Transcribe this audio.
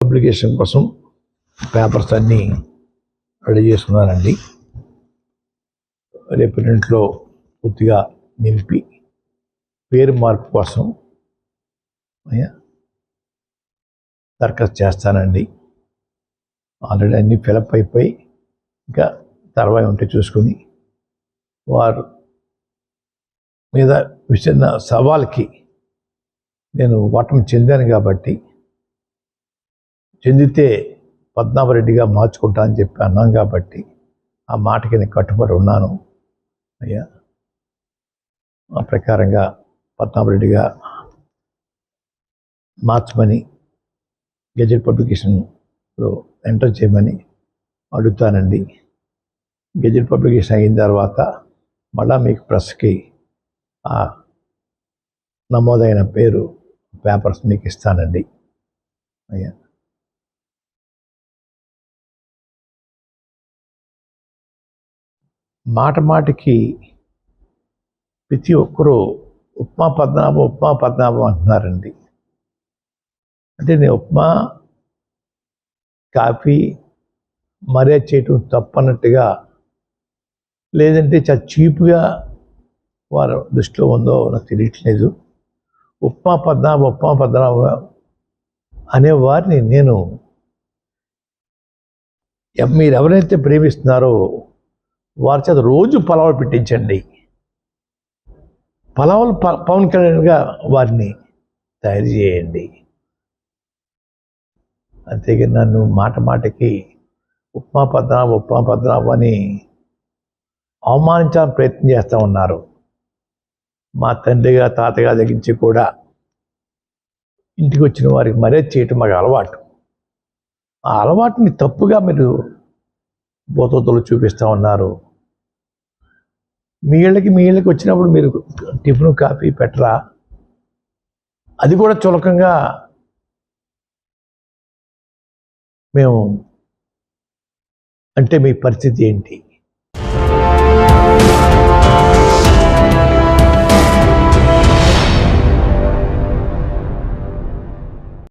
Publication కోసం papers అన్నీ ready చేసుకున్నానండి. రేపు ఇంట్లో పూర్తిగా నింపి పేరు మార్పు కోసం దరఖాస్తు చేస్తానండి. ఆల్రెడీ అన్నీ ఫిలప్ అయిపోయి ఇంకా తర్వాత ఉంటే చూసుకుని వారు మీద విసిరిన సవాల్కి నేను ఓటమి చెందాను కాబట్టి చెందితే పద్మనాభరెడ్డిగా మార్చుకుంటా అని చెప్పి అన్నాం కాబట్టి ఆ మాటకి నేను కట్టుబడి ఉన్నాను అయ్యా. ఆ ప్రకారంగా పద్మనాభరెడ్డిగా మార్చమని గెజెట్ పబ్లికేషన్లో ఎంటర్ చేయమని అడుగుతానండి. గెజెట్ పబ్లికేషన్ అయిన తర్వాత మళ్ళా మీకు ప్రెస్కి ఆ నమోదైన పేరు పేపర్స్ మీకు ఇస్తానండి అయ్యా. మాట మాటికి ప్రతి ఒక్కరూ ఉప్మా పద్మనాభం అంటున్నారండి. అంటే నేను ఉప్మా కాఫీ మర్యాద చేయటం తప్పన్నట్టుగా, లేదంటే చాలా చీప్గా వారు దృష్టిలో ఉందో నాకు తెలియట్లేదు. ఉప్మా పద్మనాభం అనేవారిని నేను మీరు ఎవరైతే ప్రేమిస్తున్నారో వారి చేత రోజు పలావులు పెట్టించండి. పలావులు పవన్ కళ్యాణ్గా వారిని తయారు చేయండి. అంతేగాని నన్ను మాట మాటకి ఉప్మా పద్మనాభం అని అవమానించాలని ప్రయత్నం చేస్తూ ఉన్నారు. మా తండ్రిగా తాతగా దగ్గరించి కూడా ఇంటికి వచ్చిన వారికి మర్యాద చేయటం మాకు అలవాటు. ఆ అలవాటుని తప్పుగా మీరు బోతోతలు చూపిస్తూ ఉన్నారు. మీ ఇళ్ళకి వచ్చినప్పుడు మీరు టిఫిన్ కాఫీ పెట్టరా? అది కూడా చులకంగా మేము అంటే మీ పరిస్థితి ఏంటి?